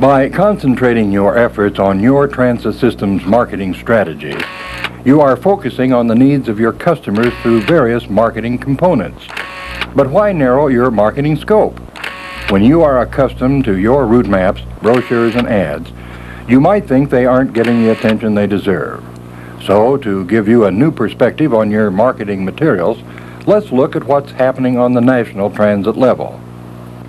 By concentrating your efforts on your transit system's marketing strategy, you are focusing on the needs of your customers through various marketing components. But why narrow your marketing scope? When you are accustomed to your route maps, brochures, and ads, you might think they aren't getting the attention they deserve. So, to give you a new perspective on your marketing materials, let's look at what's happening on the national transit level.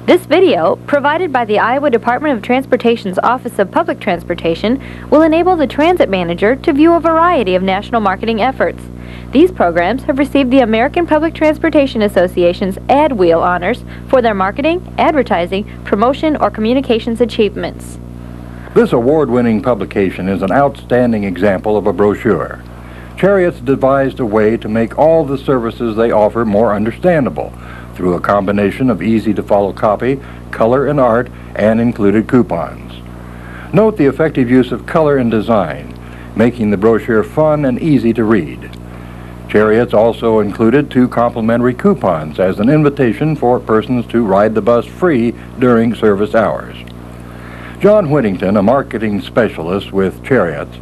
This video, provided by the Iowa Department of Transportation's Office of Public Transportation, will enable the transit manager to view a variety of national marketing efforts. These programs have received the American Public Transportation Association's Ad Wheel honors for their marketing, advertising, promotion, or communications achievements. This award-winning publication is an outstanding example of a brochure. Chariots devised a way to make all the services they offer more understandable through a combination of easy-to-follow copy, color and art, and included coupons. Note the effective use of color and design, making the brochure fun and easy to read. Chariots also included 2 complimentary coupons as an invitation for persons to ride the bus free during service hours. John Whittington, a marketing specialist with Chariots,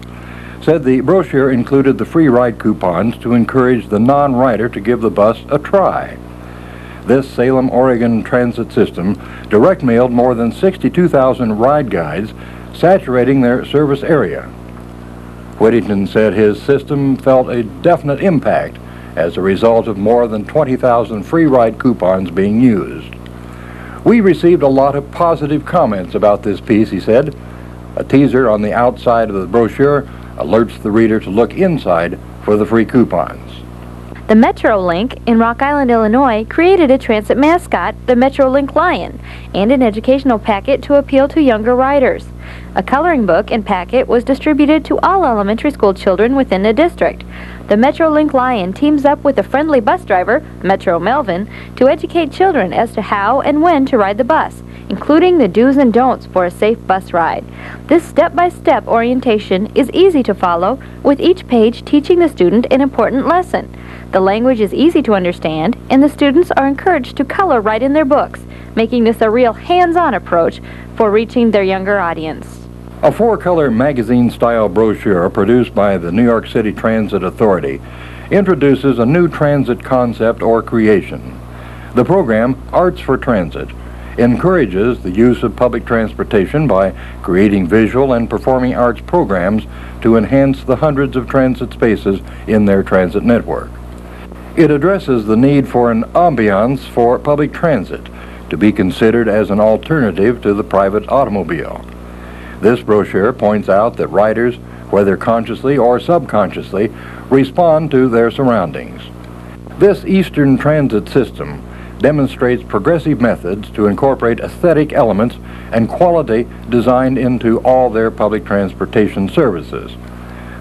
said the brochure included the free ride coupons to encourage the non-rider to give the bus a try. This Salem, Oregon transit system direct mailed more than 62,000 ride guides, saturating their service area. Whittington said his system felt a definite impact as a result of more than 20,000 free ride coupons being used. We received a lot of positive comments about this piece, he said. A teaser on the outside of the brochure alerts the reader to look inside for the free coupons. The MetroLink in Rock Island, Illinois, created a transit mascot, the MetroLink Lion, and an educational packet to appeal to younger riders. A coloring book and packet was distributed to all elementary school children within the district. The MetroLink Lion teams up with a friendly bus driver, Metro Melvin, to educate children as to how and when to ride the bus, including the do's and don'ts for a safe bus ride. This step-by-step orientation is easy to follow, with each page teaching the student an important lesson. The language is easy to understand, and the students are encouraged to color right in their books, making this a real hands-on approach for reaching their younger audience. A 4-color magazine-style brochure produced by the New York City Transit Authority introduces a new transit concept or creation. The program, Arts for Transit, encourages the use of public transportation by creating visual and performing arts programs to enhance the hundreds of transit spaces in their transit network. It addresses the need for an ambiance for public transit to be considered as an alternative to the private automobile. This brochure points out that riders, whether consciously or subconsciously, respond to their surroundings. This Eastern transit system demonstrates progressive methods to incorporate aesthetic elements and quality designed into all their public transportation services.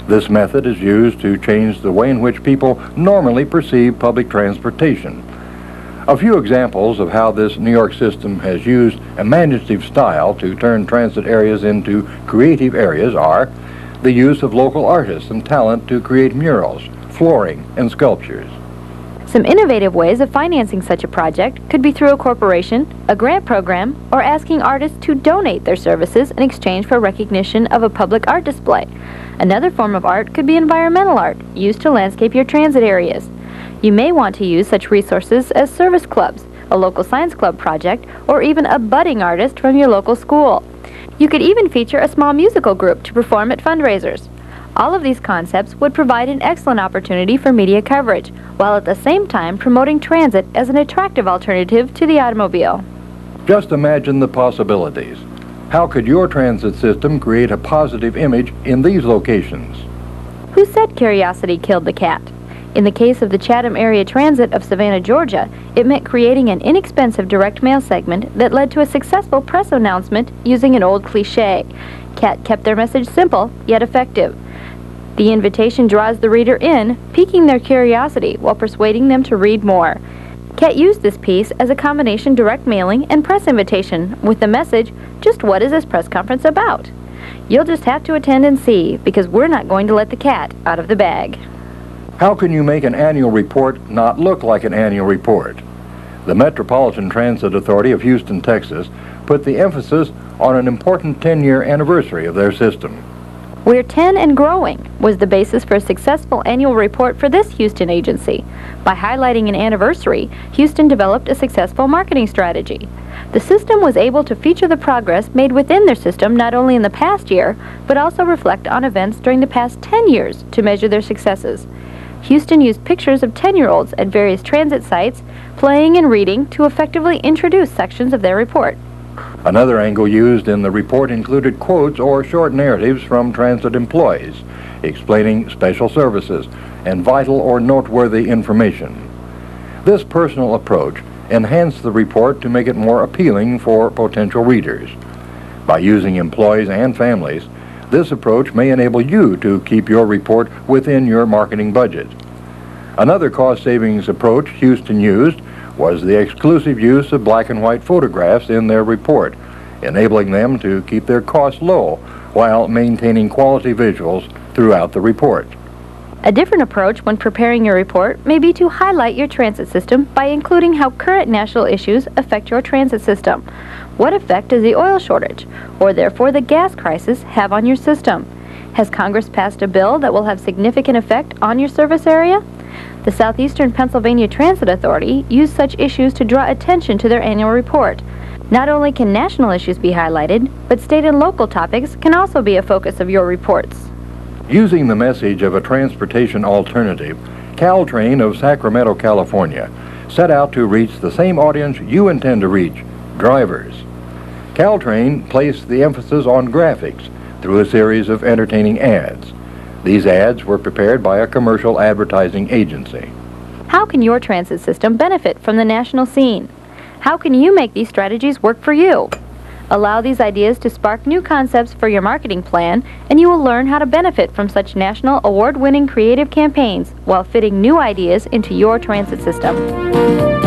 This method is used to change the way in which people normally perceive public transportation. A few examples of how this New York system has used imaginative style to turn transit areas into creative areas are the use of local artists and talent to create murals, flooring, and sculptures. Some innovative ways of financing such a project could be through a corporation, a grant program, or asking artists to donate their services in exchange for recognition of a public art display. Another form of art could be environmental art, used to landscape your transit areas. You may want to use such resources as service clubs, a local science club project, or even a budding artist from your local school. You could even feature a small musical group to perform at fundraisers. All of these concepts would provide an excellent opportunity for media coverage, while at the same time promoting transit as an attractive alternative to the automobile. Just imagine the possibilities. How could your transit system create a positive image in these locations? Who said curiosity killed the cat? In the case of the Chatham Area Transit of Savannah, Georgia, it meant creating an inexpensive direct mail segment that led to a successful press announcement using an old cliché. CAT kept their message simple, yet effective. The invitation draws the reader in, piquing their curiosity while persuading them to read more. CAT used this piece as a combination direct mailing and press invitation with the message, "Just what is this press conference about?" You'll just have to attend and see, because we're not going to let the cat out of the bag. How can you make an annual report not look like an annual report? The Metropolitan Transit Authority of Houston, Texas, put the emphasis on an important 10-year anniversary of their system. We're 10 and growing was the basis for a successful annual report for this Houston agency. By highlighting an anniversary, Houston developed a successful marketing strategy. The system was able to feature the progress made within their system not only in the past year, but also reflect on events during the past 10 years to measure their successes. Houston used pictures of 10-year-olds at various transit sites, playing and reading to effectively introduce sections of their report. Another angle used in the report included quotes or short narratives from transit employees, explaining special services and vital or noteworthy information. This personal approach enhanced the report to make it more appealing for potential readers. By using employees and families, this approach may enable you to keep your report within your marketing budget. Another cost savings approach Houston used was the exclusive use of black and white photographs in their report, enabling them to keep their costs low while maintaining quality visuals throughout the report. A different approach when preparing your report may be to highlight your transit system by including how current national issues affect your transit system. What effect does the oil shortage, or therefore the gas crisis, have on your system? Has Congress passed a bill that will have significant effect on your service area? The Southeastern Pennsylvania Transit Authority used such issues to draw attention to their annual report. Not only can national issues be highlighted, but state and local topics can also be a focus of your reports. Using the message of a transportation alternative, Caltrain of Sacramento, California, set out to reach the same audience you intend to reach, drivers. Caltrain placed the emphasis on graphics through a series of entertaining ads. These ads were prepared by a commercial advertising agency. How can your transit system benefit from the national scene? How can you make these strategies work for you? Allow these ideas to spark new concepts for your marketing plan, and you will learn how to benefit from such national award-winning creative campaigns while fitting new ideas into your transit system.